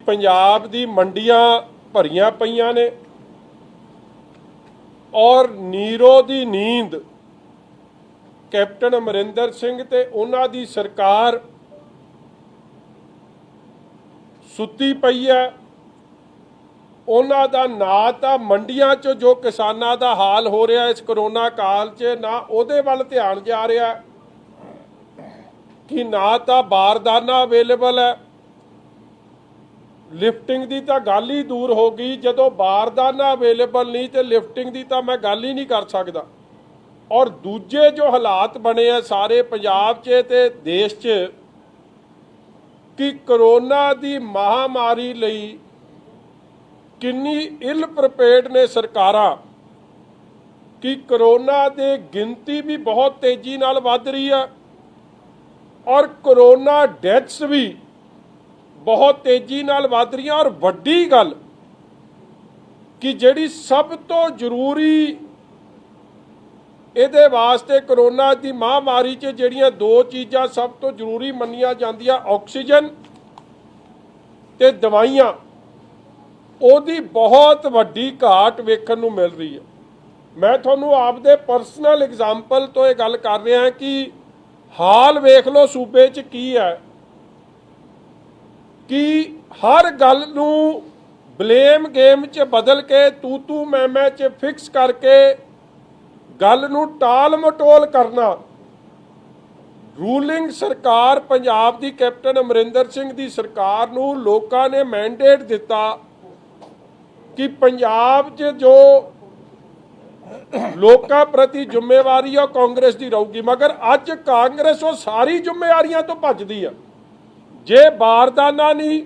पंजाब दी मंडियां भरियां पईयां ने और नीरो दी नींद कैप्टन अमरिंदर सिंह ते उन्हां दी सरकार सुत्ती पई है। उन्हां दा ना तां मंडियां च जो किसानां दा हाल हो रहा इस करोना काल च ना उहदे वल ध्यान जा रहा कि ना तां बारदाना अवेलेबल है। लिफ्टिंग की तो गल ही दूर हो गई, जदों बारदाना अवेलेबल नहीं तो लिफ्टिंग की तो मैं गल ही नहीं कर सकता। और दूजे जो हालात बने हैं सारे पंजाब च ते देश च कि करोना की महामारी लई किन्नी इल प्रिपेयर्ड ने सरकारां कि करोना की गिनती भी बहुत तेजी नाल वध रही है और करोना डैथ्स भी बहुत तेजी नाल वध रही। और वड्डी गल कि जिहड़ी सब तो जरूरी इहदे वास्ते करोना की महामारी च जिहड़ियां दो चीज़ां सब तो जरूरी मन्नियां जांदियां ऑक्सीजन ते दवाइयां, ਉਹਦੀ बहुत वड्डी घाट वेखण नूं मिल रही है। मैं तुहानूं आपदे परसनल एग्जाम्पल तो ये गल कर रहा कि हाल वेख लो सूबे च की है कि हर गल नूं ब्लेम गेम च बदल के तू मैं च फिक्स करके गल नूं टाल मटोल करना। रूलिंग सरकार पंजाब दी कैप्टन अमरिंदर सिंह दी सरकार नूं लोकां ने मैंडेट दिता कि पंजाब च जो लोकां प्रति जिम्मेवारी है कांग्रेस की रहूगी, मगर अज कांग्रेस वो सारी जिम्मेवारियां तो भजदी है। जे बारदाना नहीं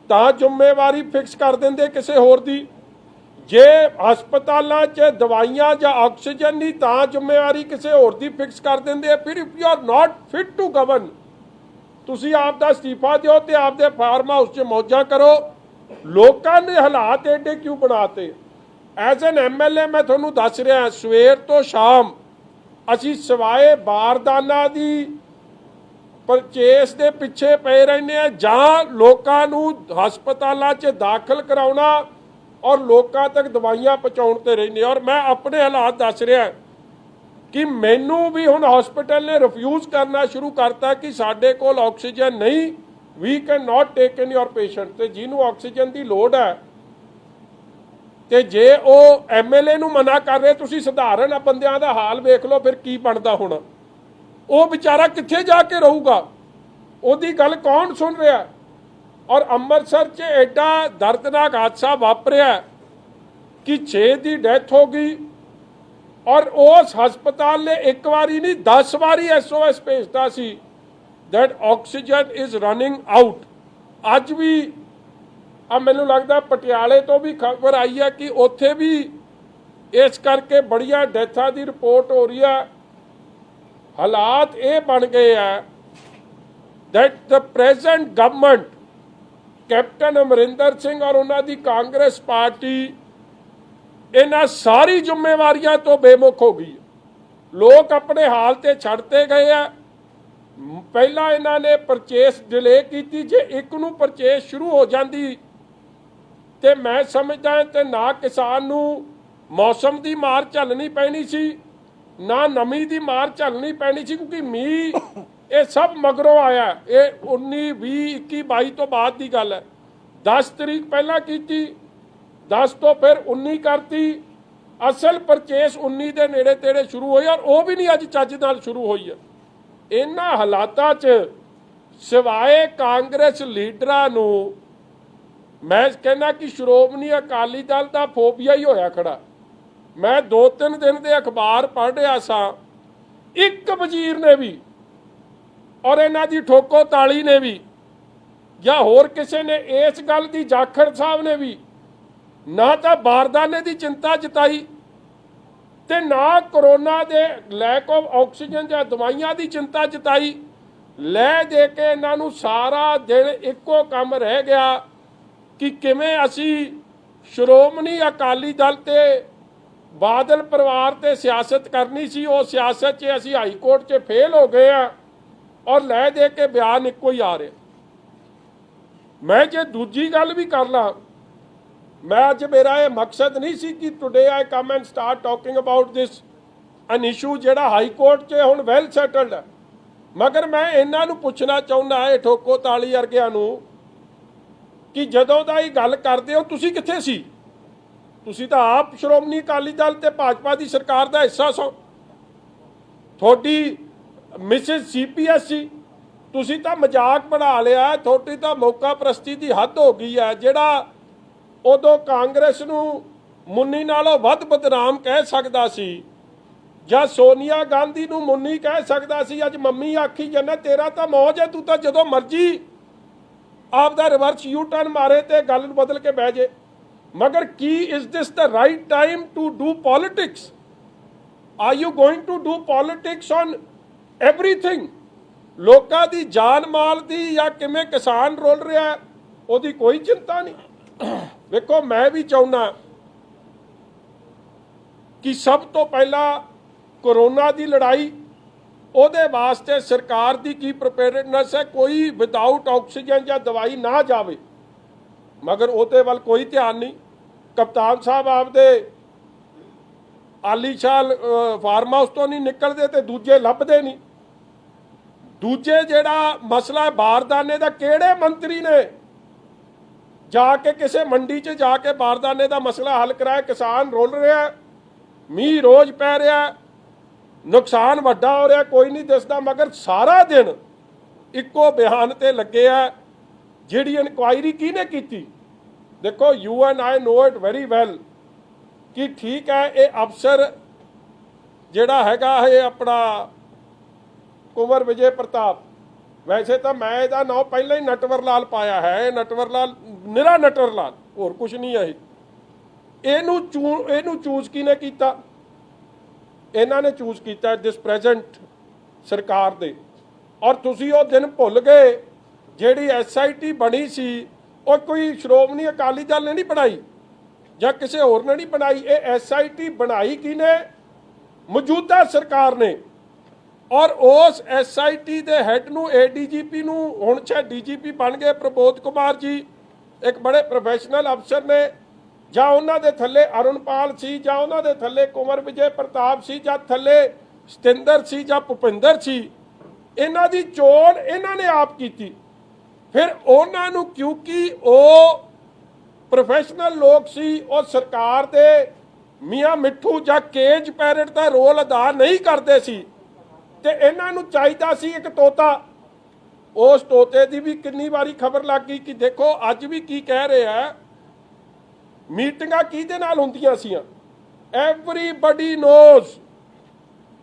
तां जिम्मेवारी फिक्स कर देंदे किसी होर दी, जे हस्पतालों च दवाइयां या ऑक्सीजन नहीं तां जिम्मेवारी किसी होर दी फिक्स कर देंदे। फिर if you are not fit to govern तुसी आप दा इस्तीफा दिओ ते आपदे फार्म हाउस च मौजां करो। लोकां ने हालात एडे क्यों बनाते? एज एन MLA मैं तुहानूं दस रहा सवेर तो शाम असीं सिवाए बारदाना दी परचेस दे पिछे पे रहने जां लोकां नूं हस्पतालों च दाखिल कराउणा और लोकां तक दवाइयां पहुँचाउण रहने। और मैं अपने हालात दस रहा कि मैनू भी हुण हॉस्पिटल ने रिफ्यूज़ करना शुरू करता कि साडे कोल ऑक्सीजन नहीं, we can not take in your patient. तो जिन्हों ऑक्सीजन की लोड़ है तो जे वो MLA नूं मना कर रहे, तुसीं सधारण बंदियां दा हाल वेख लो फिर की बनदा होना। वो बेचारा कित्थे जाके रहूगा, उहदी गल कौन सुन रहा? और अमृतसर च एडा दर्दनाक हादसा वापरिया कि 6 की डेथ हो गई और उस हस्पताल ने एक बारी नहीं 10 बारी SOS भेजता सी that oxygen is running out. अज भी मैनूं लगदा पटियाले तो भी खबर आई है कि उत्थे भी इस करके बड़िया डेथां की रिपोर्ट हो रही है। हालात ये बन गए हैं that the present government captain Amarinder Singh और उन्होंने कांग्रेस पार्टी इन्हां सारी जिम्मेवारियां तो बेमुख हो गई। लोग अपने हाल ते छड्डते गए हैं। पहला इन्होंने परचेस डिले की, जे एक नूं परचेस शुरू हो जाती तो मैं समझदा तो ना किसान नूं मौसम की मार झलनी पैनी सी ना नमी की मार झलनी पैनी सी, क्योंकि मीह ये सब मगरों आया। ये 19, 20, 21, 22 तो बाद की गल है। 10 तरीक पहला की, 10 तो फिर 19 करती। असल परचेस 19 के नेड़े तेड़े शुरू हुई और वह भी नहीं अज चज नाल शुरू हुई है। इन्हां हालातां च सिवाए कांग्रेस लीडरां नूं मैं कहना कि श्रोमणी अकाली दल का फोबिया ही होया खड़ा। मैं 2-3 दिन के अखबार पढ़ रहा सा, एक वजीर ने भी और इन्हां दी ठोको ताली ने भी या होर किसी ने इस गल की जाखड़ साहब ने भी ना तो बारदाने की चिंता जताई ते ना कोरोना के लैक ऑफ ऑक्सीजन या दवाइयां की चिंता जताई। लै दे के इन्हां नूं सारा दिन इक्को काम रह गया कि किवें असी श्रोमणी अकाली दल ते बादल परिवार ते सियासत करनी सी, वो सियासत च असी हाई कोर्ट च फेल हो गए हैं और लै दे के बयान इक्को ही आ रहे। मैं जे दूजी गल भी कर ला, मैं अज मेरा ये मकसद नहीं सी कि today I come and start talking about this an issue जिहड़ा हाई कोर्ट 'च हुण वैल सैटल्ड है, मगर मैं इन्हां नूं पुछना चाहुंदा है ठोको ताली वर्गिआं नूं कि जदों दा ही गल करदे हो तुसीं कित्थे सी? तुसीं तां आप श्रोमणी अकाली दल ते भाजपा की सरकार का हिस्सा सो। थोड़ी मिसिज CPS सी, तुसीं तां मजाक बना लिया, थोड़ी तां मौका प्रस्ती की हद हो गई है। जिहड़ा उदों कांग्रेस नूं मुन्नी नालों वध बदनाम कह सकदा सी ਜਾਂ सोनिया गांधी नूं मुन्नी कह सकदा सी, अज मम्मी आखी जाना तेरा तां मौज है, तू तां जदों मर्जी आपदा रिवर्स यू टर्न मारे ते गल बदल के बह जे। मगर की is this the right time to do politics? Are you going to do politics on everything? लोकां दी जान माल दी या किवें किसान रोल रहा है ਉਹਦੀ कोई चिंता नहीं। देखो मैं भी चाहुंदा कि सब तो पहला कोरोना की लड़ाई ਉਹਦੇ वास्ते सरकार की की प्रिपेयर्डनेस है, कोई विदाउट ऑक्सीजन या दवाई ना जावे, मगर ਉਹਦੇ ਵੱਲ कोई ध्यान नहीं। कप्तान साहब आपदे आलीशान फार्म हाउस तो नहीं निकलते तो दूजे लभदे नहीं। दूजे जिहड़ा मसला बारदाने का, किहड़े मंत्री ने जाके किसी मंडी च जाके बारदाने का मसला हल कराया? किसान रोल रहा है, मीह रोज़ पै रहा है, नुकसान वड्डा हो रहा, कोई नहीं दिसदा, मगर सारा दिन इक्को बयान ते लगे है। जिहड़ी इनक्वायरी किहने कीती? देखो you and I know it very well कि ठीक है ये अफसर जिहड़ा हैगा ये अपना कुंवर विजय प्रताप, वैसे तो मैं इहदा नाम पहले ही नटवर लाल पाया है, नटवर लाल निरा नटवर लाल, होर कुछ नहीं है। इहनूं चूज किहने कीता? इन्हां ने चूज किया दिस प्रेजेंट सरकार दे। और तुसीं वो दिन भुल गए जिहड़ी SIT बनी सी, वो कोई श्रोमणी अकाली दल ने नहीं बनाई या किसी होर ने नहीं बनाई। ये SIT बनाई किने? मौजूदा सरकार ने। और उस SIT दे हैड नूं ADGP नूं हुण शायद DGP बन गए प्रबोध कुमार जी, एक बड़े प्रोफैशनल अफसर ने, ਜਾਂ ਉਹਨਾਂ ਦੇ ਥੱਲੇ ਅਰੁਣਪਾਲ ਸੀ, ਜਾਂ ਉਹਨਾਂ ਦੇ ਥੱਲੇ ਕੁੰਵਰ ਵਿਜੇ ਪ੍ਰਤਾਪ ਸੀ, ਜਾਂ ਥੱਲੇ ਸਤਿੰਦਰ ਸੀ, ਜਾਂ ਭੁਪਿੰਦਰ ਸੀ। ਇਹਨਾਂ ਦੀ ਚੋਣ ਇਹਨਾਂ ਨੇ ਆਪ ਕੀਤੀ। ਫਿਰ ਉਹਨਾਂ ਨੂੰ ਕਿਉਂਕਿ ਉਹ ਪ੍ਰੋਫੈਸ਼ਨਲ ਲੋਕ ਸੀ, ਉਹ ਸਰਕਾਰ ਦੇ ਮੀਆਂ ਮਿੱਠੂ ਜਾਂ ਕੇਜ ਪੈਰਟ ਦਾ ਰੋਲ ਅਦਾ ਨਹੀਂ ਕਰਦੇ ਸੀ, ਤੇ ਇਹਨਾਂ ਨੂੰ ਚਾਹੀਦਾ ਸੀ ਇੱਕ ਤੋਤਾ। ਉਸ ਤੋਤੇ ਦੀ ਵੀ ਕਿੰਨੀ ਵਾਰੀ ਖਬਰ ਲੱਗ ਗਈ ਕਿ ਦੇਖੋ ਅੱਜ ਵੀ ਕੀ ਕਹਿ ਰਹੇ ਆ, मीटिंगां किहदे नाल हुंदियां सीआं। एवरीबडी नोज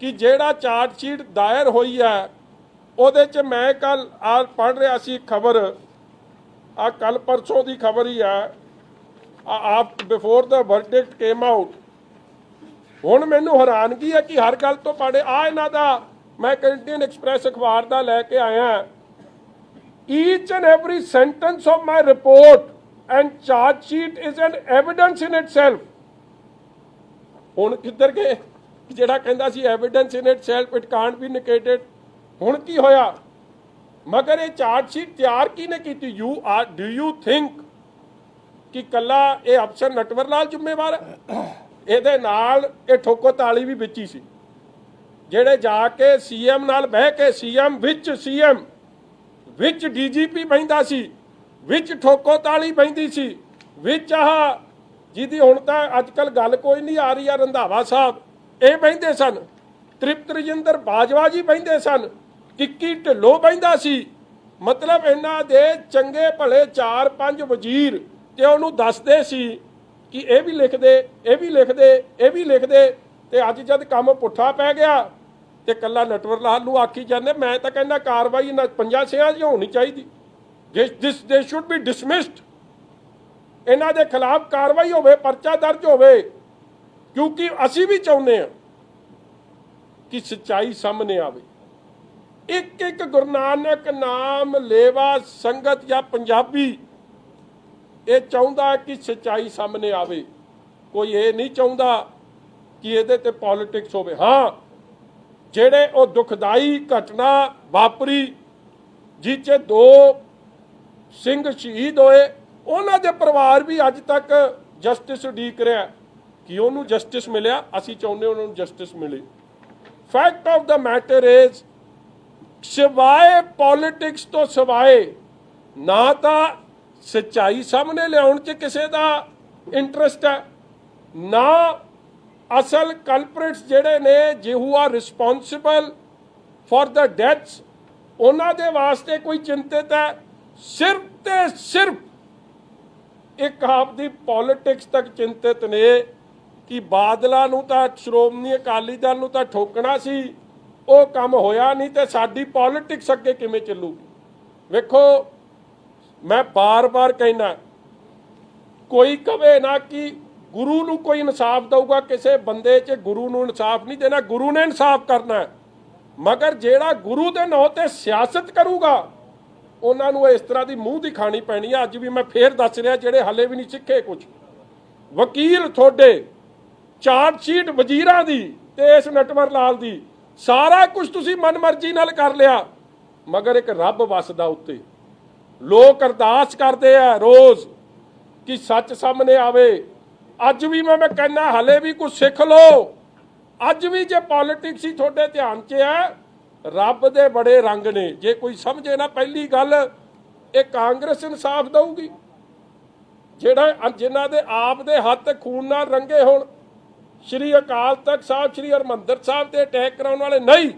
कि जिहड़ा चार्जशीट दायर होई है ਉਹਦੇ 'ਚ मैं कल आ पढ़ रहा सी खबर, आ कल परसों की खबर ही है, आप before the verdict came out. हुण मैनूं हैरानगी है कि हर गल तो पढ़े आ इन्हां दा मैं इंडियन एक्सप्रैस अखबार दा लैके आया। Each and every sentence of my report and charge sheet is an evidence in itself। हुण किधर गए जिहड़ा कहंदा सी evidence in itself it can't be negated? हुण की होया? मगर ये चार्ज शीट तैयार किहने कीती? डू यू थिंक कि कला ये अफसर नटवर लाल जिम्मेवार है? ਇਹਦੇ ਨਾਲ ਇਹ ਠੋਕੋ ਤਾਲੀ भी ਵਿੱਚ ही सी, ਜਿਹੜੇ जाके CM नाल बह के CM विच DGP बहिंदा सी, विच ठोको ताली पैंदी सी, विच आह जिहदी हुण तां अजकल गल कोई नहीं आ रही है, रंधावा साहब ये बहिंदे सन, तृप्त रजिंदर बाजवा जी बहिंदे सन, किक्की ढिल्लों बहिंदा सी। मतलब इन्हां दे चंगे भले 4-5 वजीर ते उहनूं दसदे सी कि ये भी लिख दे, ये भी लिख दे, ये भी लिख दे, ते अज जद काम पुट्ठा पै गया ते कल्ला नटवर लाल नूं आखी जांदे। मैं तां कहंदा कार्रवाई इन्हां 5 सियां 'च होनी चाहिदी, दे शुड बी डिसमिस्ड। इन्हां दे खिलाफ कार्रवाई होवे, परचा दर्ज होवे, क्योंकि असी भी चाहुंदे हां कि सच्चाई सामने आवे। एक एक गुरु नानक नाम लेवा संगत या पंजाबी ये चाहुंदा कि सच्चाई सामने आवे। कोई ये नहीं चाहुंदा कि इहदे ते पॉलिटिक्स होवे। हाँ, जिहड़े वो दुखदाई घटना वापरी जिस 'च 2 ਸਿੰਘ ਸ਼ਹੀਦ ਹੋਏ, ਉਹਨਾਂ ਦੇ ਪਰਿਵਾਰ ਵੀ ਅੱਜ ਤੱਕ ਜਸਟਿਸ ਉਡੀਕ ਰਿਹਾ ਕਿ ਉਹਨੂੰ ਜਸਟਿਸ ਮਿਲਿਆ। ਅਸੀਂ ਚਾਹੁੰਦੇ ਉਹਨਾਂ ਨੂੰ ਜਸਟਿਸ ਮਿਲੇ। Fact of the matter is, ਸਿਵਾਏ ਪੋਲਿਟਿਕਸ ਤੋਂ ਸਿਵਾਏ ਨਾ ਤਾਂ ਸੱਚਾਈ ਸਾਹਮਣੇ ਲਿਆਉਣ 'ਚ ਕਿਸੇ ਦਾ ਇੰਟਰਸਟ ਹੈ, ਨਾ ਅਸਲ ਕਲਪ੍ਰਿਟਸ ਜਿਹੜੇ ਨੇ ਜਿਹੂ are responsible for the deaths ਉਹਨਾਂ ਦੇ ਵਾਸਤੇ ਕੋਈ ਚਿੰਤਿਤ ਹੈ। ਸਿਰਫ ਤੇ ਸਿਰਫ ਇੱਕ ਆਪਦੀ ਪੋਲਿਟਿਕਸ ਤੱਕ ਚਿੰਤਿਤ ਨੇ ਕਿ ਬਾਦਲਾਂ ਨੂੰ ਤਾਂ ਸ਼੍ਰੋਮਣੀ ਅਕਾਲੀ ਦਲ ਨੂੰ ਤਾਂ ਠੋਕਣਾ ਸੀ, ਉਹ ਕੰਮ ਹੋਇਆ ਨਹੀਂ, ਤੇ ਸਾਡੀ ਪੋਲਿਟਿਕਸ ਅੱਗੇ ਕਿਵੇਂ ਚੱਲੂਗੀ। ਵੇਖੋ ਮੈਂ ਬਾਰ-ਬਾਰ ਕਹਿਣਾ, ਕੋਈ ਕਵੇ ਨਾ ਕਿ ਗੁਰੂ ਨੂੰ ਕੋਈ ਇਨਸਾਫ ਦਊਗਾ, ਕਿਸੇ ਬੰਦੇ 'ਚ ਗੁਰੂ ਨੂੰ ਇਨਸਾਫ ਨਹੀਂ ਦੇਣਾ, ਗੁਰੂ ਨੇ ਇਨਸਾਫ ਕਰਨਾ। ਮਗਰ ਜਿਹੜਾ ਗੁਰੂ ਦੇ ਨਾਂ ਤੇ ਸਿਆਸਤ ਕਰੂਗਾ ਉਹਨਾਂ ਨੂੰ ਇਸ ਤਰ੍ਹਾਂ ਦੀ ਮੂੰਹ ਦੀ ਖਾਣੀ ਪੈਣੀ ਹੈ। ਅੱਜ ਵੀ ਮੈਂ ਫੇਰ ਦੱਸ ਰਿਹਾ, ਜਿਹੜੇ ਹਲੇ ਵੀ ਨਹੀਂ ਸਿੱਖੇ ਕੁਝ, ਵਕੀਲ ਤੁਹਾਡੇ, ਚਾਰਜ ਸ਼ੀਟ ਵਜ਼ੀਰਾਂ ਦੀ ਤੇ ਇਸ ਨਟਵਰ ਲਾਲ ਦੀ, ਸਾਰਾ ਕੁਝ ਤੁਸੀਂ ਮਨਮਰਜ਼ੀ ਨਾਲ ਕਰ ਲਿਆ। ਮਗਰ ਇੱਕ ਰੱਬ ਵਸਦਾ ਉੱਤੇ। ਲੋਕ ਅਰਦਾਸ ਕਰਦੇ ਆ ਰੋਜ਼ ਕਿ ਸੱਚ ਸਾਹਮਣੇ ਆਵੇ। ਅੱਜ ਵੀ ਮੈਂ ਕਹਿੰਦਾ ਹਲੇ ਵੀ ਕੁਝ ਸਿੱਖ ਲਓ। ਅੱਜ ਵੀ ਜੇ ਪੋਲਿਟਿਕਸ ਹੀ ਤੁਹਾਡੇ ਧਿਆਨ 'ਚ ਹੈ, ਰੱਬ ਦੇ ਬੜੇ ਰੰਗ ਨੇ। ਜੇ ਕੋਈ ਸਮਝੇ ਨਾ, ਪਹਿਲੀ ਗੱਲ ਇਹ ਕਾਂਗਰਸ ਇਨਸਾਫ ਦਊਗੀ, ਜਿਨ੍ਹਾਂ ਦੇ ਆਪ ਦੇ ਹੱਥ ਖੂਨ ਨਾਲ ਰੰਗੇ ਹੋਣ। ਸ਼੍ਰੀ ਅਕਾਲ ਤਖਤ ਸਾਹਿਬ, ਸ਼੍ਰੀ ਹਰਿਮੰਦਰ ਸਾਹਿਬ ਤੇ ਅਟੈਕ ਕਰਾਉਣ ਵਾਲੇ ਨਹੀਂ,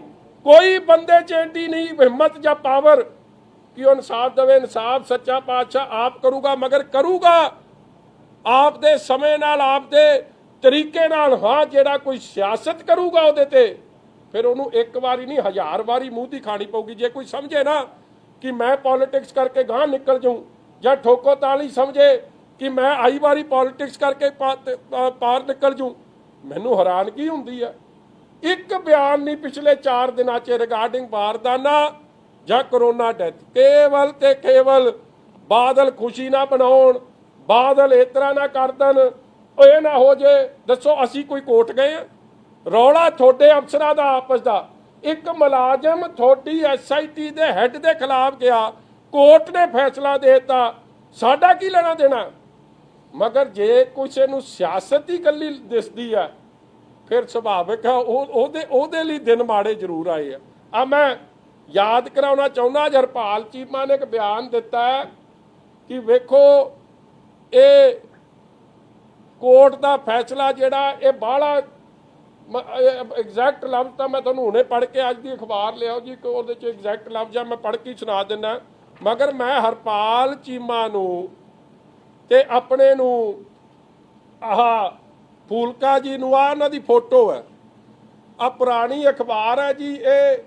ਕੋਈ ਬੰਦੇ 'ਚ ਐਡੀ ਨਹੀਂ ਹਿੰਮਤ ਜਾਂ ਪਾਵਰ ਕਿ ਉਹ ਇਨਸਾਫ ਦੇਵੇ। ਇਨਸਾਫ ਸੱਚਾ ਪਾਤਸ਼ਾਹ ਆਪ ਕਰੂਗਾ, ਮਗਰ ਕਰੂਗਾ ਆਪ ਦੇ ਸਮੇਂ ਨਾਲ, ਆਪ ਦੇ ਤਰੀਕੇ ਨਾਲ। ਹਾਂ, ਜਿਹੜਾ ਕੋਈ ਸਿਆਸਤ ਕਰੂਗਾ ਉਹਦੇ ਤੇ ਫਿਰ ਉਹਨੂੰ ਇੱਕ ਵਾਰੀ ਨਹੀਂ 1000 ਵਾਰੀ ਮੂੰਹ ਦੀ ਖਾਣੀ ਪਊਗੀ। ਜੇ ਕੋਈ ਸਮਝੇ ਨਾ ਕਿ ਮੈਂ ਪੋਲਿਟਿਕਸ ਕਰਕੇ ਗਾਂਹ ਨਿਕਲ ਜਾਊਂ, ਜਾਂ ਠੋਕੋ ਤਾਲੀ ਸਮਝੇ ਕਿ ਮੈਂ ਆਈ ਵਾਰੀ ਪੋਲਿਟਿਕਸ ਕਰਕੇ ਪਾਰ ਨਿਕਲ ਜਾਊਂ, ਮੈਨੂੰ ਹੈਰਾਨਗੀ ਹੁੰਦੀ ਹੈ। ਇੱਕ ਬਿਆਨ ਨਹੀਂ ਪਿਛਲੇ 4 ਦਿਨਾਂ 'ਚ ਰਿਗਾਰਡਿੰਗ ਬਾਰਦਾਨਾ ਜਾਂ ਕਰੋਨਾ ਡੈਥ। ਕੇਵਲ ਤੇ ਕੇਵਲ ਬਾਦਲ ਖੁਸ਼ੀ ਨਾ ਬਣਾਉਣ, ਬਾਦਲ ਇਸ ਤਰ੍ਹਾਂ ਨਾ ਕਰ ਦੇਣ, ਉਹ ਇਹ ਨਾ ਹੋ ਜੇ। ਦੱਸੋ ਅਸੀਂ ਕੋਈ ਕੋਰਟ ਗਏ ਆ? ਰੌਲਾ ਤੁਹਾਡੇ ਅਫਸਰਾਂ ਦਾ ਆਪਸ ਦਾ। ਇੱਕ ਮੁਲਾਜ਼ਮ ਤੁਹਾਡੀ SIT ਦੇ ਹੈੱਡ ਦੇ ਖਿਲਾਫ ਗਿਆ, ਕੋਰਟ ਨੇ ਫੈਸਲਾ ਦੇ ਦਿੱਤਾ, ਸਾਡਾ ਕੀ ਲੈਣਾ ਦੇਣਾ। ਮਗਰ ਜੇ ਕਿਸੇ ਨੂੰ ਸਿਆਸਤ ਹੀ ਇਕੱਲੀ ਦਿਸਦੀ ਹੈ, ਫਿਰ ਸੁਭਾਵਿਕ ਹੈ ਉਹਦੇ ਲਈ ਦਿਨ ਮਾੜੇ ਜ਼ਰੂਰ ਆਏ ਆ। ਮੈਂ ਯਾਦ ਕਰਾਉਣਾ ਚਾਹੁੰਦਾ, ਹਰਪਾਲ ਚੀਮਾ ਨੇ ਇੱਕ ਬਿਆਨ ਦਿੱਤਾ ਹੈ ਕਿ ਵੇਖੋ ਇਹ ਕੋਰਟ ਦਾ ਫੈਸਲਾ ਜਿਹੜਾ ਇਹ ਬਾਹਲਾ ਐਗਜ਼ੈਕਟ ਲਫ਼ਜ਼ ਤਾਂ ਮੈਂ ਤੁਹਾਨੂੰ ਹੁਣੇ ਪੜ੍ਹ ਕੇ ਅੱਜ ਦੀ ਅਖਬਾਰ ਲਿਆਓ ਜੀ, ਕਿ ਉਹਦੇ 'ਚ ਐਗਜ਼ੈਕਟ ਲਫ਼ਜ਼ ਆ, ਮੈਂ ਪੜ੍ਹ ਕੇ ਸੁਣਾ ਦਿੰਦਾ। ਮਗਰ ਮੈਂ ਹਰਪਾਲ ਚੀਮਾ ਨੂੰ ਤੇ ਆਪਣੇ ਨੂੰ ਆਹ ਫੂਲਕਾ ਜੀ ਨੂੰ, ਆ ਉਹਨਾਂ ਦੀ ਫੋਟੋ ਹੈ, ਆ ਪੁਰਾਣੀ ਅਖਬਾਰ ਹੈ ਜੀ, ਇਹ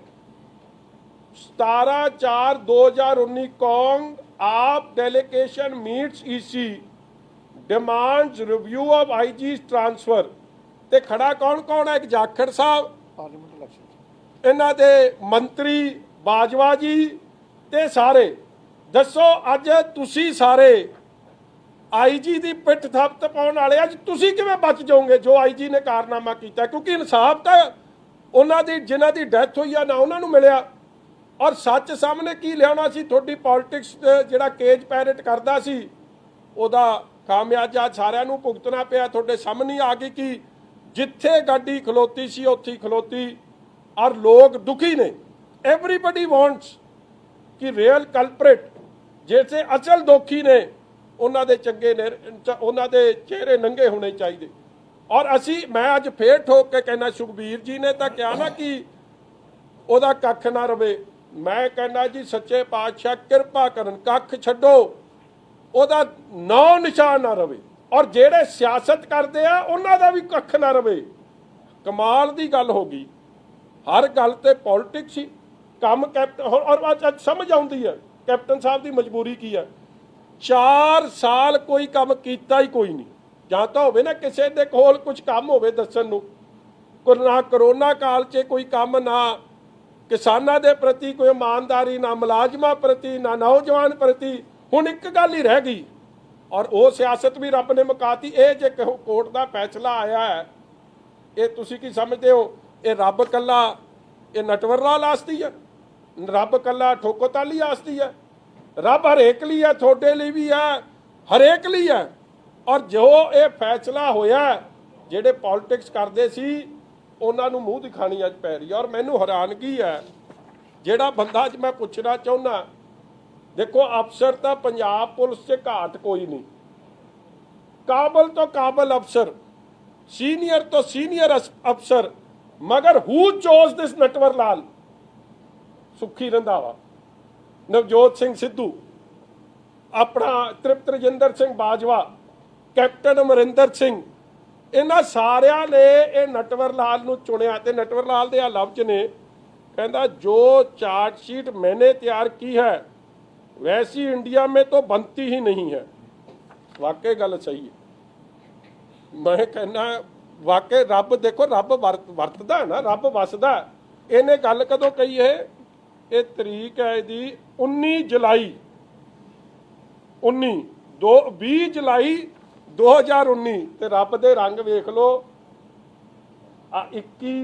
17/4/2019 ਕੌਂਗ ਆਪ delegation meets EC demands review of IG's transfer. ਤੇ ਖੜਾ ਕੌਣ ਹੈ? ਇੱਕ ਜਾਖੜ ਸਾਹਿਬ, ਪਾਰਲੀਮੈਂਟ ਇਲੈਕਸ਼ਨ, ਇਹਨਾਂ ਦੇ ਮੰਤਰੀ ਬਾਜਵਾ ਜੀ ਤੇ ਸਾਰੇ। ਦੱਸੋ ਅੱਜ ਤੁਸੀਂ ਸਾਰੇ IG ਦੀ ਪਿੱਠ ਥੱਪਤ ਪਾਉਣ ਵਾਲੇ, ਅੱਜ ਤੁਸੀਂ ਕਿਵੇਂ ਬਚ ਜਾਓਗੇ ਜੋ IG ਨੇ ਕਾਰਨਾਮਾ ਕੀਤਾ? ਕਿਉਂਕਿ ਇਨਸਾਫ ਤਾਂ ਉਹਨਾਂ ਦੀ ਜਿਨ੍ਹਾਂ ਦੀ ਡੈਥ ਹੋਈ ਆ ਨਾ ਉਹਨਾਂ ਨੂੰ ਮਿਲਿਆ, ਔਰ ਸੱਚ ਸਾਹਮਣੇ ਕੀ ਲਿਆਉਣਾ ਸੀ। ਤੁਹਾਡੀ ਪੋਲਿਟਿਕਸ ਜਿਹੜਾ ਕੇਜ ਪੈਰਟ ਕਰਦਾ ਸੀ ਉਹਦਾ ਖਾਮਿਆਜਾ ਸਾਰਿਆਂ ਨੂੰ ਭੁਗਤਣਾ ਪਿਆ। ਤੁਹਾਡੇ ਸਾਹਮਣੇ ਆ ਗਈ ਕਿ ਜਿੱਥੇ ਗੱਡੀ ਖਲੋਤੀ ਸੀ ਉੱਥੇ ਹੀ ਖਲੋਤੀ, ਔਰ ਲੋਕ ਦੁਖੀ ਨੇ। ਐਵਰੀਬਡੀ ਵਾਂਟਸ ਕਿ ਰੀਅਲ ਕਲਪ੍ਰਿਟ ਜਿਹੜੇ ਅਸਲ ਦੋਖੀ ਨੇ ਉਹਨਾਂ ਦੇ ਚੰਗੇ ਨੇ, ਉਹਨਾਂ ਦੇ ਚਿਹਰੇ ਨੰਗੇ ਹੋਣੇ ਚਾਹੀਦੇ। ਔਰ ਮੈਂ ਅੱਜ ਫੇਰ ਠੋਕ ਕੇ ਕਹਿਣਾ, ਸੁਖਬੀਰ ਜੀ ਨੇ ਤਾਂ ਕਿਹਾ ਨਾ ਕਿ ਉਹਦਾ ਕੱਖ ਨਾ ਰਵੇ। ਮੈਂ ਕਹਿੰਦਾ ਜੀ ਸੱਚੇ ਪਾਤਸ਼ਾਹ ਕਿਰਪਾ ਕਰਨ, ਕੱਖ ਛੱਡੋ, ਉਹਦਾ ਨਾਂ ਨਿਸ਼ਾਨ ਨਾ ਰਵੇ। ਔਰ ਜਿਹੜੇ ਸਿਆਸਤ ਕਰਦੇ ਆ ਉਹਨਾਂ ਦਾ ਵੀ ਕੱਖ ਨਾ ਰਵੇ। ਕਮਾਲ ਦੀ ਗੱਲ ਹੋ ਗਈ, ਹਰ ਗੱਲ ਤੇ ਪੋਲਿਟਿਕਸ ਹੀ ਕੰਮ। ਕੈਪਟਨ ਔਰ ਅੱਜ ਸਮਝ ਆਉਂਦੀ ਹੈ ਕੈਪਟਨ ਸਾਹਿਬ ਦੀ ਮਜਬੂਰੀ ਕੀ ਹੈ। 4 ਸਾਲ ਕੋਈ ਕੰਮ ਕੀਤਾ ਹੀ ਕੋਈ ਨਹੀਂ। ਜਾਂ ਤਾਂ ਹੋਵੇ ਨਾ ਕਿਸੇ ਦੇ ਕੋਲ ਕੁਝ ਕੰਮ ਹੋਵੇ ਦੱਸਣ ਨੂੰ, ਨਾ ਕਰੋਨਾ ਕਾਲ 'ਚ ਕੋਈ ਕੰਮ, ਨਾ ਕਿਸਾਨਾਂ ਦੇ ਪ੍ਰਤੀ ਕੋਈ ਇਮਾਨਦਾਰੀ, ਨਾ ਮੁਲਾਜ਼ਮਾਂ ਪ੍ਰਤੀ, ਨਾ ਨੌਜਵਾਨ ਪ੍ਰਤੀ। ਹੁਣ ਇੱਕ ਗੱਲ ਹੀ ਰਹਿ ਗਈ, ਔਰ ਉਹ ਸਿਆਸਤ ਵੀ ਰੱਬ ਨੇ ਮੁਕਾਤੀ। ਇਹ ਜੇ ਕੋਰਟ ਦਾ ਫੈਸਲਾ ਆਇਆ ਹੈ, ਇਹ ਤੁਸੀਂ ਕੀ ਸਮਝਦੇ ਹੋ? ਇਹ ਰੱਬ ਕੱਲਾ ਇਹ ਨਟਵਰ ਲਾਲ ਆਸਤੀ ਹੈ? ਰੱਬ ਕੱਲਾ ਠੋਕੋ ਤਾਲੀ ਆਸਤੀ ਹੈ? ਰੱਬ ਹਰੇਕ ਲਈ ਹੈ, ਤੁਹਾਡੇ ਲਈ ਵੀ ਹੈ, ਹਰੇਕ ਲਈ ਹੈ। ਔਰ ਜੋ ਇਹ ਫੈਸਲਾ ਹੋਇਆ, ਜਿਹੜੇ ਪੋਲਿਟਿਕਸ ਕਰਦੇ ਸੀ ਉਹਨਾਂ ਨੂੰ ਮੂੰਹ ਦਿਖਾਣੀ ਅੱਜ ਪੈ ਰਹੀ ਹੈ। ਔਰ ਮੈਨੂੰ ਹੈਰਾਨਗੀ ਹੈ, ਜਿਹੜਾ ਬੰਦਾ ਅੱਜ ਮੈਂ ਪੁੱਛਣਾ ਚਾਹੁੰਦਾ, ਦੇਖੋ ਅਫਸਰ ਤਾਂ ਪੰਜਾਬ ਪੁਲਿਸ 'ਚ ਘਾਟ ਕੋਈ ਨਹੀਂ, ਕਾਬਲ ਤੋਂ ਕਾਬਲ ਅਫਸਰ, ਸੀਨੀਅਰ ਤੋਂ ਸੀਨੀਅਰ ਅਫਸਰ, ਮਗਰ ਹੂ ਚੋਜ਼ ਦਿਸ ਨਟਵਰ ਲਾਲ? ਸੁੱਖੀ ਰੰਧਾਵਾ, ਨਵਜੋਤ ਸਿੰਘ ਸਿੱਧੂ, ਆਪਣਾ ਤ੍ਰਿਪਤ ਰਜਿੰਦਰ ਸਿੰਘ ਬਾਜਵਾ, ਕੈਪਟਨ ਅਮਰਿੰਦਰ ਸਿੰਘ, ਇਹਨਾਂ ਸਾਰਿਆਂ ਨੇ ਇਹ ਨਟਵਰ ਲਾਲ ਨੂੰ ਚੁਣਿਆ। ਤੇ ਨਟਵਰ ਲਾਲ ਦੇ ਆ ਲਫ਼ਜ਼ ਨੇ, कहता जो चार्जशीट मैंने तैयार की है वैसी इंडिया में तो बनती ही नहीं है। वाकई गल सही है। मैं कहना वाकई रब देखो, रब वरतदा है ना, रब वसदा। इन्हें गल कदों कही है? ये तरीक है जी 19 जुलाई 20 जुलाई 2019 ते रब दे रंग वेख लो, 21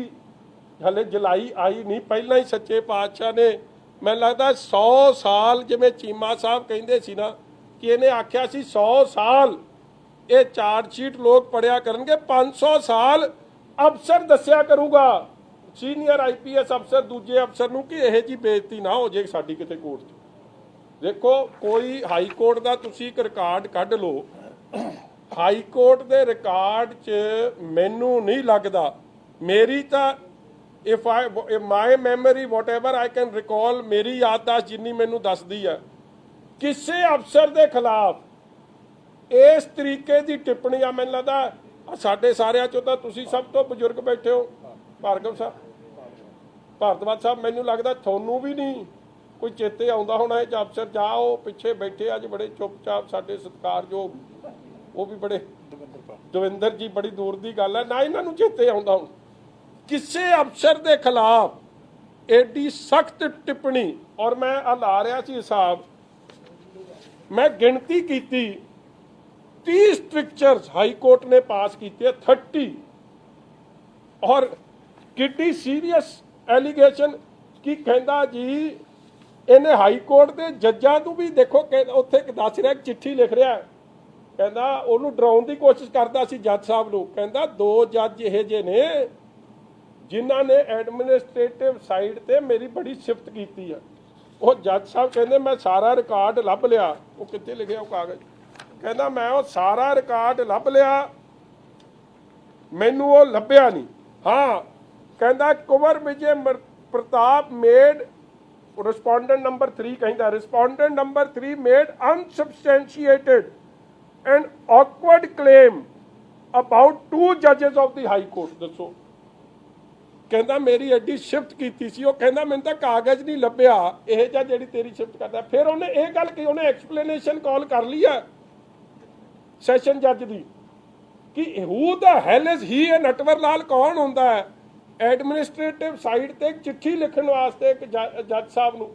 हले जुलाई आई नहीं, पहला ही सच्चे पातशाह ने मैं लगता 100 साल जिमें चीमा साहब कहते सी ना कि इन्हें आख्या सी 100 साल ये चार्जशीट लोग पढ़िया करनगे, 500 साल अफसर दस्या करूगा सीनियर IPS अफसर दूजे अफसर नूं कि यह जी बेइज्जती ना हो जाए साडी किते कोर्ट 'च। देखो कोई हाई कोर्ट का तुसीं एक रिकॉर्ड कढ लो, हाई कोर्ट के रिकॉर्ड 'च मैनू नहीं लगता, मेरी तो if my memory whatever I can recall, मेरी याददाश्त जिन्नी मैनू दसदी है, किसी अफसर के खिलाफ इस तरीके की टिप्पणियां मैनूं लगदा साडे सारिਆਂ चों तां तुसीं सब तो बजुर्ग बैठे हो, भार्गव साहब, भारद्वाज साहब, मैनूं लगदा थोनू भी नहीं कोई चेते आउंदा होना है अफसर जाओ पिछे बैठे अज बड़े चुपचाप साडे सत्कारयोग, वो भी बड़े दविंदर जी, बड़ी दूर की गल है ना, इन्हां नूं चेते आउंदा हुण किसी अफसर के खिलाफ एडी सख्त टिप्पणी। और मैं ला रहा सी हिसाब, मैं गिनती की 30 स्ट्रिक्चर्स हाई कोर्ट ने पास किए, 30, और किड्डी सीरीयस एलीगेशन की कहता जी इन्हें हाई कोर्ट के जज्जां नूं भी देखो, उत्थे दस रहा चिट्ठी लिख रहा, कहता उन्होंने डराउण की कोशिश करता सी जज साहब नूं, कहता 2 जज इहे जे ने जिन्हां ने एडमिनिस्ट्रेटिव साइड ते मेरी बड़ी सिफत की है। वो जज साहब कहते मैं सारा रिकॉर्ड लभ लिया, वो कित्थे लिखे वो कागज, कहता मैं वो सारा रिकॉर्ड लभ लिया, मैनू वो लभ्या नहीं। हाँ कहता Kunwar Vijay Pratap made respondent number 3, कहता respondent number 3 made unsubstantiated and awkward claim about 2 जजेस ऑफ द हाई कोर्ट। दसो, कहता मेरी एडी शिफ्ट की सी, कहता मैंने तो कागज नहीं लभ्या यह जा जी तेरी शिफ्ट करता। फिर उन्हें यह गल की, उन्हें एक्सप्लेनेशन कॉल कर ली है सैशन जज की कि who the hell is he, Natwar Lal कौन होंदा है एडमिनिस्ट्रेटिव साइड ते चिट्ठी लिखण वास्ते एक जज साहब नूं,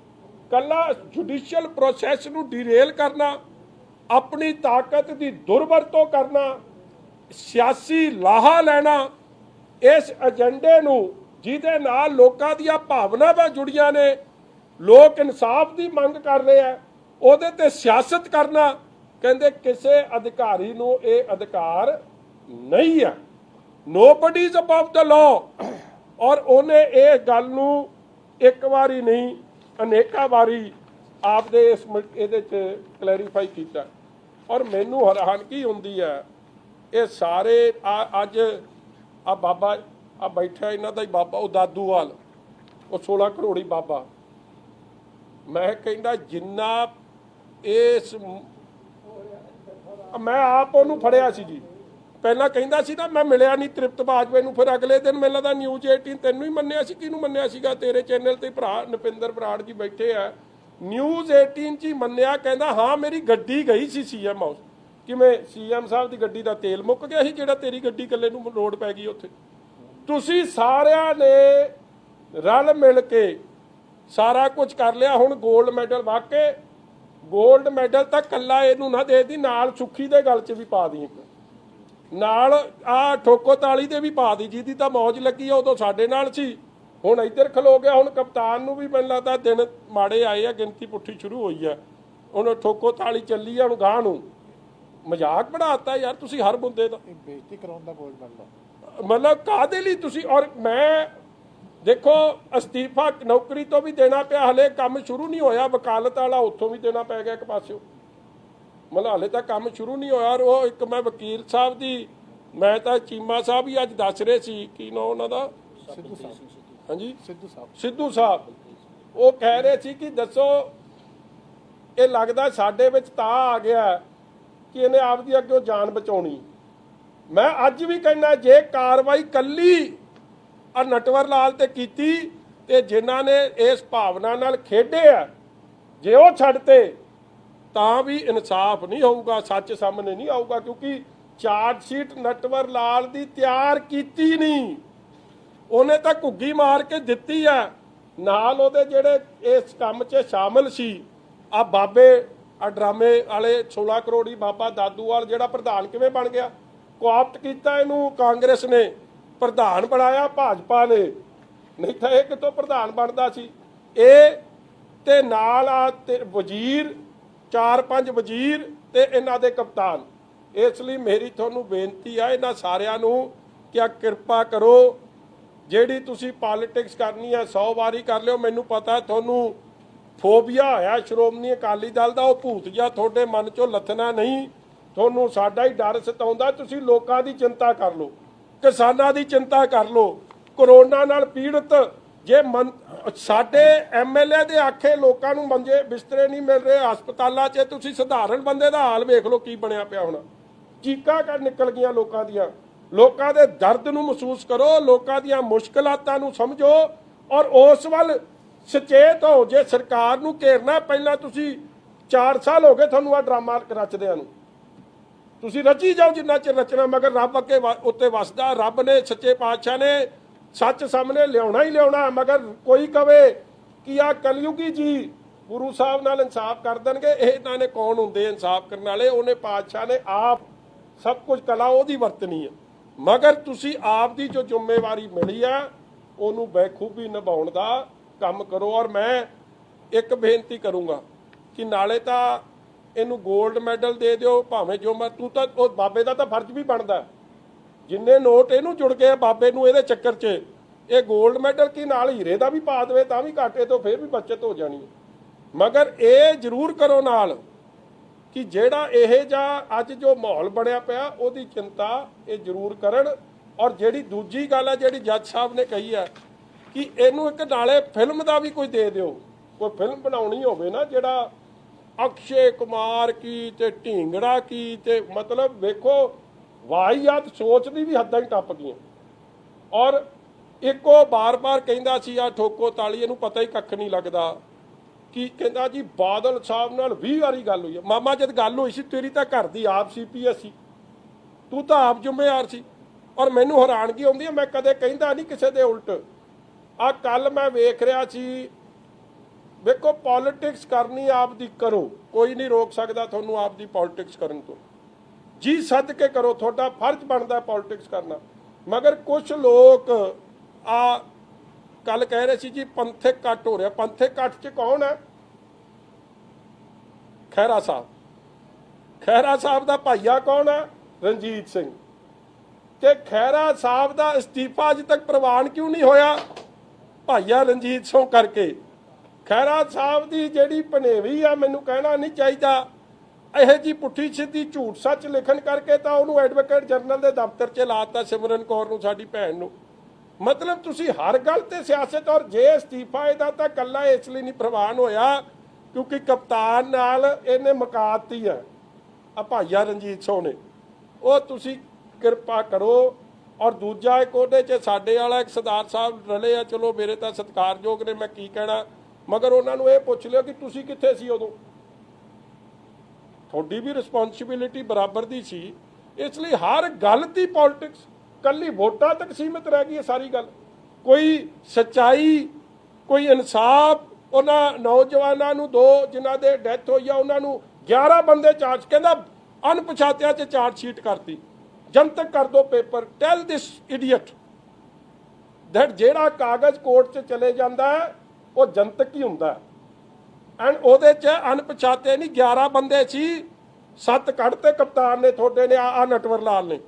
कला जुडिशियल प्रोसैस नूं डिरेल करना, अपनी ताकत की दुरवरतों करना, सियासी लाहा लैना, इस एजेंडे नूं जिहदे नाल लोकां दीआं भावनावां जुड़ियां ने, लोक इंसाफ की मंग कर रहे हैं, उहदे ते सियासत करना, कहंदे किसी अधिकारी नूं इह अधिकार नहीं है, nobody is above the law. और उन्हें इह गल नूं एक बारी नहीं अनेका बारी आपदे इस इहदे च क्लैरीफाई कीता। और मैनूं हैरानगी हुंदी है, ये सारे अज आ बाबा आ बैठा इन्हां दा ही बाबा, वो दादूवाल, वो 16 करोड़ी बाबा, मैं कहना जिन्ना इस मैं आप उन्होंने फड़िया सी जी, पहला कहता सी ना मैं मिलिया नहीं तृप्त बाजवे नूं, फिर अगले दिन मैनूं लगदा न्यूज़ 18 तैनूं ही मन्निया सी, किहनूं मन्निया सीगा, तेरे चैनल ते भरा नपिंदर बराड़ जी बैठे है, न्यूज़ 18 च ही मन्निया, कहता हाँ मेरी गड्डी गई सी CM हाउस, किवें CM साहब की गड्डी का तेल मुक गया सी, जिहड़ा तेरी गड्डी कल्ले नूं लोड़ पै गई उत्थे। तुसीं सारिਆਂ ने रल मिल के सारा कुछ कर लिया। हुण गोल्ड मैडल, वाकई गोल्ड मैडल तो कल्ला इहनूं ना दे दी, नाल सुखी दे गल च भी पा दी, नाल आ ठोको ताली दे भी पा दी, जिहदी तां मौज लगी उदों साडे नाल सी, हुण इधर खलो गया। हुण कप्तान नूं भी मैनूं लगदा दिन माड़े आए आ, गिनती पुट्ठी शुरू होई है, ਉਹਨੂੰ ਠੋਕੋ ਤਾਲੀ ਚੱਲੀ ਆ ਹੁਣ ਗਾਂ ਨੂੰ ਮਜ਼ਾਕ ਬਣਾਤਾ ਯਾਰ ਤੁਸੀਂ ਹਰ ਬੰਦੇ ਦਾ ਬੇਇੱਜ਼ਤੀ ਕਰਾਉਣ ਦਾ ਬੋਝ ਬਣ ਲਓ ਮਤਲਬ ਕਾਹਦੇ ਲਈ ਤੁਸੀਂ ਔਰ ਮੈਂ ਦੇਖੋ ਅਸਤੀਫਾ ਨੌਕਰੀ ਤੋਂ ਵੀ ਦੇਣਾ ਪਿਆ ਹਲੇ ਕੰਮ ਸ਼ੁਰੂ ਨਹੀਂ ਹੋਇਆ ਵਕਾਲਤ ਵਾਲਾ ਉੱਥੋਂ ਵੀ ਦੇਣਾ ਪੈ ਗਿਆ ਇੱਕ ਪਾਸਿਓ ਮਤਲਬ ਹਲੇ ਤਾਂ ਕੰਮ ਸ਼ੁਰੂ ਨਹੀਂ ਹੋਇਆ ਔਰ ਉਹ ਇੱਕ ਮੈਂ ਵਕੀਲ ਸਾਹਿਬ ਦੀ ਮੈਂ ਤਾਂ ਚੀਮਾ ਸਾਹਿਬ ਹੀ ਅੱਜ ਦੱਸ ਰਹੇ ਸੀ ਕੀ ਨਾ ਉਹਨਾਂ ਦਾ ਸਿੱਧੂ ਸਾਹਿਬ ਹਾਂਜੀ ਸਿੱਧੂ ਸਾਹਿਬ ਉਹ ਕਹਿ ਰਹੇ ਸੀ ਕਿ ਦੱਸੋ ਇਹ ਲੱਗਦਾ ਸਾਡੇ ਵਿੱਚ ਤਾਂ ਆ ਗਿਆ ਕਿ ਇਹਨੇ ਆਪਦੀ ਅੱਗੇ ਜਾਨ ਬਚਾਉਣੀ ਮੈਂ ਅੱਜ ਵੀ ਕਹਿੰਦਾ ਜੇ ਕਾਰਵਾਈ ਕੱਲੀ ਆ ਨਟਵਰ ਲਾਲ ਤੇ ਕੀਤੀ ਤੇ ਜਿਨ੍ਹਾਂ ਨੇ ਇਸ ਭਾਵਨਾ ਨਾਲ ਖੇਡੇ ਆ ਜੇ ਉਹ ਛੱਡਤੇ ਤਾਂ ਵੀ ਇਨਸਾਫ ਨਹੀਂ ਹੋਊਗਾ ਸੱਚ ਸਾਹਮਣੇ ਨਹੀਂ ਆਊਗਾ ਕਿਉਂਕਿ ਚਾਰਜ ਸ਼ੀਟ ਨਟਵਰ ਲਾਲ ਦੀ ਤਿਆਰ ਕੀਤੀ ਨਹੀਂ ਉਹਨੇ ਤਾਂ ਘੁੱਗੀ ਮਾਰ ਕੇ ਦਿੱਤੀ ਆ ਨਾਲ ਉਹਦੇ ਜਿਹੜੇ ਇਸ ਕੰਮ 'ਚ ਸ਼ਾਮਲ ਸੀ ਆ ਬਾਬੇ ਆ ਡਰਾਮੇ ਵਾਲੇ 16 ਕਰੋੜੀ ਬਾਬਾ ਦਾਦੂਵਾਲ ਜਿਹੜਾ ਪ੍ਰਧਾਨ ਕਿਵੇਂ ਬਣ ਗਿਆ ਕੋਆਪਟ ਕੀਤਾ ਇਹਨੂੰ ਕਾਂਗਰਸ ਨੇ ਪ੍ਰਧਾਨ ਬਣਾਇਆ ਭਾਜਪਾ ਨੇ ਨਹੀਂ ਤਾਂ ਇਹ ਕਿਤੋਂ ਪ੍ਰਧਾਨ ਬਣਦਾ ਸੀ ਇਹ ਤੇ ਨਾਲ ਆ ਤੇ ਵਜ਼ੀਰ 4-5 ਵਜ਼ੀਰ ਤੇ ਇਹਨਾਂ ਦੇ ਕਪਤਾਨ ਇਸ ਲਈ ਮੇਰੀ ਤੁਹਾਨੂੰ ਬੇਨਤੀ ਆ ਇਹਨਾਂ ਸਾਰਿਆਂ ਨੂੰ ਕਿ ਆ ਕਿਰਪਾ ਕਰੋ ਜਿਹੜੀ ਤੁਸੀਂ ਪੋਲਿਟਿਕਸ ਕਰਨੀ ਹੈ 100 ਵਾਰੀ ਕਰ ਲਿਓ ਮੈਨੂੰ ਪਤਾ ਤੁਹਾਨੂੰ ਫੋਬੀਆ ਹੋਇਆ ਸ਼੍ਰੋਮਣੀ ਅਕਾਲੀ ਦਲ ਦਾ ਉਹ ਭੂਤ ਜਿਹਾ ਤੁਹਾਡੇ ਮਨ ਚੋਂ ਲੱਥਣਾ ਨਹੀਂ ਤੁਹਾਨੂੰ ਸਾਡਾ ਹੀ ਡਰ ਸਤਾਉਂਦਾ ਤੁਸੀਂ ਲੋਕਾਂ ਦੀ ਚਿੰਤਾ ਕਰ ਲਓ ਕਿਸਾਨਾਂ ਦੀ ਚਿੰਤਾ ਕਰ ਲਓ ਕਰੋਨਾ ਨਾਲ ਪੀੜਤ ਜੇ ਸਾਡੇ ਐਮਐਲਏ ਦੇ ਆਖੇ ਲੋਕਾਂ ਨੂੰ ਮੰਜੇ ਬਿਸਤਰੇ ਨਹੀਂ ਮਿਲ ਰਹੇ ਹਸਪਤਾਲਾਂ 'ਚ ਤੁਸੀਂ ਸਧਾਰਨ ਬੰਦੇ ਦਾ ਹਾਲ ਵੇਖ ਲਓ ਕੀ ਬਣਿਆ ਪਿਆ ਹੁਣ ਚੀਕਾਂ ਕੱਢ ਨਿਕਲ ਗਈਆਂ ਲੋਕਾਂ ਦੀਆਂ ਲੋਕਾਂ ਦੇ ਦਰਦ ਨੂੰ ਮਹਿਸੂਸ ਕਰੋ ਲੋਕਾਂ ਦੀਆਂ ਮੁਸ਼ਕਲਾਤਾਂ ਨੂੰ ਸਮਝੋ ਔਰ ਉਸ ਵੱਲ ਸੁਚੇਤ ਹੋ ਜੇ ਸਰਕਾਰ ਨੂੰ ਘੇਰਨਾ ਪਹਿਲਾਂ ਤੁਸੀਂ 4 ਸਾਲ ਹੋ ਗਏ ਤੁਹਾਨੂੰ ਆ ਡਰਾਮਾ ਰਚਦਿਆਂ ਨੂੰ ਤੁਸੀਂ ਰਚੀ ਜਾਓ ਜਿੰਨਾ ਚਿਰ ਰਚਨਾ ਮਗਰ ਰੱਬ ਅੱਗੇ ਉੱਤੇ ਵਸਦਾ ਰੱਬ ਨੇ ਸੱਚੇ ਪਾਤਸ਼ਾਹ ਨੇ ਸੱਚ ਸਾਹਮਣੇ ਲਿਆਉਣਾ ਹੀ ਲਿਆਉਣਾ ਮਗਰ ਕੋਈ ਕਵੇ ਕਿ ਆ ਕਲਯੁਗੀ ਜੀ ਗੁਰੂ ਸਾਹਿਬ ਨਾਲ ਇਨਸਾਫ ਕਰ ਦੇਣਗੇ ਇਹ ਇਹਨਾਂ ਨੇ ਕੌਣ ਹੁੰਦੇ ਇਨਸਾਫ ਕਰਨ ਵਾਲੇ ਉਹਨੇ ਪਾਤਸ਼ਾਹ ਨੇ ਆਪ ਸਭ ਕੁਝ ਕਲਾ ਉਹਦੀ ਵਰਤਣੀ ਹੈ ਮਗਰ ਤੁਸੀਂ ਆਪ ਦੀ ਜੋ ਜ਼ਿੰਮੇਵਾਰੀ ਮਿਲੀ ਆ ਉਹਨੂੰ ਬਖੂਬੀ ਨਿਭਾਉਣ ਦਾ ਕੰਮ ਕਰੋ ਔਰ ਮੈਂ ਇੱਕ ਬੇਨਤੀ ਕਰੂੰਗਾ ਕਿ ਨਾਲੇ ਤਾਂ ਇਹਨੂੰ 골ਡ ਮੈਡਲ ਦੇ ਦਿਓ ਭਾਵੇਂ ਜੋ ਮੈਂ ਤੂੰ ਤਾਂ ਉਹ ਬਾਬੇ ਦਾ ਤਾਂ ਫਰਜ਼ ਵੀ ਬਣਦਾ ਜਿੰਨੇ ਨੋਟ ਇਹਨੂੰ ਜੁੜ ਗਏ ਬਾਬੇ ਨੂੰ ਇਹਦੇ ਚੱਕਰ 'ਚ ਇਹ 골ਡ ਮੈਡਲ ਕੀ ਨਾਲ ਹੀਰੇ ਦਾ ਵੀ ਪਾ ਦੇਵੇ ਤਾਂ ਵੀ ਘਾਟੇ ਤੋਂ ਫਿਰ ਵੀ ਬਚਤ ਹੋ ਜਾਣੀ ਮਗਰ ਇਹ ਜ਼ਰੂਰ ਕਰੋ ਨਾਲ ਕਿ ਜਿਹੜਾ ਇਹ ਜਾਂ ਅੱਜ ਜੋ ਮਾਹੌਲ ਬਣਿਆ ਪਿਆ ਉਹਦੀ ਚਿੰਤਾ ਇਹ ਜ਼ਰੂਰ ਕਰਨ ਔਰ ਜਿਹੜੀ ਦੂਜੀ ਗੱਲ ਹੈ ਜਿਹੜੀ ਜੱਜ ਸਾਹਿਬ ਨੇ ਕਹੀ ਹੈ ਕਿ ਇਹਨੂੰ ਇੱਕ ਨਾਲੇ ਫਿਲਮ ਦਾ ਵੀ ਕੋਈ ਦੇ ਦਿਓ ਕੋਈ ਫਿਲਮ ਬਣਾਉਣੀ ਹੋਵੇ ਨਾ ਜਿਹੜਾ ਅਕਸ਼ੇ ਕੁਮਾਰ ਕੀ ਤੇ ਢੀਂਗੜਾ ਕੀ ਤੇ ਮਤਲਬ ਵੇਖੋ ਵਾਹੀਆਤ ਸੋਚ ਦੀ ਵੀ ਹੱਦਾਂ ਹੀ ਟੱਪ ਗਈਆਂ ਔਰ ਇੱਕੋ ਬਾਰ-ਬਾਰ ਕਹਿੰਦਾ ਸੀ ਆ ਠੋਕੋ ਤਾਲੀ ਇਹਨੂੰ ਪਤਾ ਹੀ ਕੱਖ ਨਹੀਂ ਲੱਗਦਾ ਕਿ ਕਹਿੰਦਾ ਜੀ ਬਾਦਲ ਸਾਹਿਬ ਨਾਲ 20 ਵਾਰੀ ਗੱਲ ਹੋਈ ਹੈ ਮਾਮਾ ਜਦ ਗੱਲ ਹੋਈ ਸੀ ਤੇਰੀ ਤਾਂ ਘਰ ਦੀ ਆਪ ਸੀਪੀਐਸ ਸੀ ਤੂੰ ਤਾਂ ਆਪ ਜ਼ਿੰਮੇਵਾਰ ਸੀ ਔਰ ਮੈਨੂੰ ਹੈਰਾਨਗੀ ਆਉਂਦੀ ਹੈ ਮੈਂ ਕਦੇ ਕਹਿੰਦਾ ਨਹੀਂ ਕਿਸੇ ਦੇ ਉਲਟ ਆ ਕੱਲ ਮੈਂ ਵੇਖ ਰਿਹਾ ਸੀ ਵੇਖੋ ਪੋਲਿਟਿਕਸ ਕਰਨੀ ਆਪ ਦੀ ਕਰੋ ਕੋਈ ਨਹੀਂ ਰੋਕ ਸਕਦਾ ਤੁਹਾਨੂੰ ਆਪ ਦੀ ਪੋਲਿਟਿਕਸ ਕਰਨ ਤੋਂ ਜੀ ਸੱਦ ਕੇ ਕਰੋ ਤੁਹਾਡਾ ਫਰਜ਼ ਬਣਦਾ ਪੋਲਿਟਿਕਸ ਕਰਨਾ ਮਗਰ ਕੁਝ ਲੋਕ ਆ ਕੱਲ ਕਹਿ ਰਹੇ ਸੀ ਜੀ ਪੰਥਕ ਕੱਟ ਹੋ ਰਿਹਾ ਪੰਥਕ ਕੱਟ 'ਚ ਕੌਣ ਹੈ ਖਹਿਰਾ ਸਾਹਿਬ ਦਾ ਭਾਈਆ ਕੌਣ ਹੈ ਰਣਜੀਤ ਸਿੰਘ ਤੇ ਖਹਿਰਾ ਸਾਹਿਬ ਦਾ ਅਸਤੀਫਾ ਅਜੇ ਤੱਕ ਪ੍ਰਵਾਨ ਕਿਉਂ ਨਹੀਂ ਹੋਇਆ ਭਾਈਆ ਰਣਜੀਤ ਸਿੰਘ ਕਰਕੇ ਖਹਿਰਾ ਸਾਹਿਬ ਦੀ ਜਿਹੜੀ ਭਨੇਵੀ ਆ ਮੈਨੂੰ ਕਹਿਣਾ ਨਹੀਂ ਚਾਹੀਦਾ ਇਹ ਜੀ ਪੁੱਠੀ ਸਿੱਧੀ ਝੂਠ ਸੱਚ ਲਿਖਣ ਕਰਕੇ ਤਾਂ ਉਹਨੂੰ ਐਡਵੋਕੇਟ ਜਨਰਲ ਦੇ ਦਫ਼ਤਰ 'ਚ ਲਾਤਾ ਸਿਮਰਨ ਕੌਰ ਨੂੰ ਸਾਡੀ ਭੈਣ ਨੂੰ ਮਤਲਬ ਤੁਸੀਂ ਹਰ ਗੱਲ ਤੇ ਸਿਆਸਤ ਔਰ ਜੇ ਅਸਤੀਫਾ ਇਹਦਾ ਤਾਂ ਕੱਲਾ ਇਸ ਲਈ ਨਹੀਂ ਪ੍ਰਵਾਨ ਹੋਇਆ ਕਿਉਂਕਿ ਕਪਤਾਨ ਨਾਲ ਇਹਨੇ ਮੁਕਾਤੀ ਹੈ ਆ ਭਾਈਆ ਰਣਜੀਤ ਸਿੰਘ ਨੇ ਉਹ ਤੁਸੀਂ ਕਿਰਪਾ ਕਰੋ ਔਰ ਦੂਜਾ ਇੱਕ ਉਹਦੇ 'ਚ ਸਾਡੇ ਵਾਲਾ ਇੱਕ ਸਰਦਾਰ ਸਾਹਿਬ ਰਲੇ ਆ ਚਲੋ ਮੇਰੇ ਤਾਂ ਸਤਿਕਾਰਯੋਗ ਨੇ ਮੈਂ ਕੀ ਕਹਿਣਾ ਮਗਰ ਉਹਨਾਂ ਨੂੰ ਇਹ ਪੁੱਛ ਲਿਓ ਕਿ ਤੁਸੀਂ ਕਿੱਥੇ ਸੀ ਉਦੋਂ ਤੁਹਾਡੀ ਵੀ ਰਿਸਪੌਂਸਿਬਿਲਿਟੀ ਬਰਾਬਰ ਦੀ ਸੀ ਇਸ ਲਈ ਹਰ ਗੱਲ ਦੀ ਪੋਲਿਟਿਕਸ ਕੱਲੀ ਵੋਟਾਂ ਤੱਕ ਸੀਮਿਤ ਰਹਿ ਗਈ ਹੈ ਸਾਰੀ ਗੱਲ ਕੋਈ ਸੱਚਾਈ ਕੋਈ ਇਨਸਾਫ ਉਹਨਾਂ ਨੌਜਵਾਨਾਂ ਨੂੰ 2 ਜਿਨ੍ਹਾਂ ਦੇ ਡੈਥ ਹੋਈ ਆ ਉਹਨਾਂ ਨੂੰ 11 ਬੰਦੇ ਚਾਰਜ ਕਹਿੰਦਾ ਅਣਪਛਾਤਿਆਂ 'ਚ ਚਾਰਜ ਸ਼ੀਟ ਕਰਤੀ ਜਨਤਕ ਕਰ ਦੋ paper tell this idiot that ਜਿਹੜਾ ਕਾਗਜ਼ ਕੋਰਟ 'ਚ ਚਲੇ ਜਾਂਦਾ ਹੈ ਉਹ ਜਨਤਕ ਹੀ ਹੁੰਦਾ ਐਂਡ ਉਹਦੇ 'ਚ ਅਣਪਛਾਤੇ ਨਹੀਂ 11 ਬੰਦੇ ਸੀ, 7 ਕੱਢਤੇ ਕਪਤਾਨ ਨੇ ਤੁਹਾਡੇ ਨੇ, ਆ ਨਟਵਰ ਲਾਲ ਨੇ,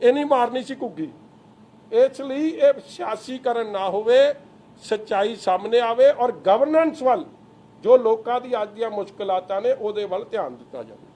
ਇਹ ਨਹੀਂ ਮਾਰਨੀ ਸੀ ਘੁੱਗੀ। ਇਸ ਲਈ ਇਹ ਸਿਆਸੀਕਰਨ ਨਾ ਹੋਵੇ, ਸੱਚਾਈ ਸਾਹਮਣੇ ਆਵੇ ਔਰ ਗਵਰਨੈਂਸ ਵੱਲ ਜੋ ਲੋਕਾਂ ਦੀ ਅੱਜ ਦੀਆਂ ਮੁਸ਼ਕਲਾਤਾਂ ਨੇ ਉਹਦੇ ਵੱਲ ਧਿਆਨ ਦਿੱਤਾ ਜਾਵੇ।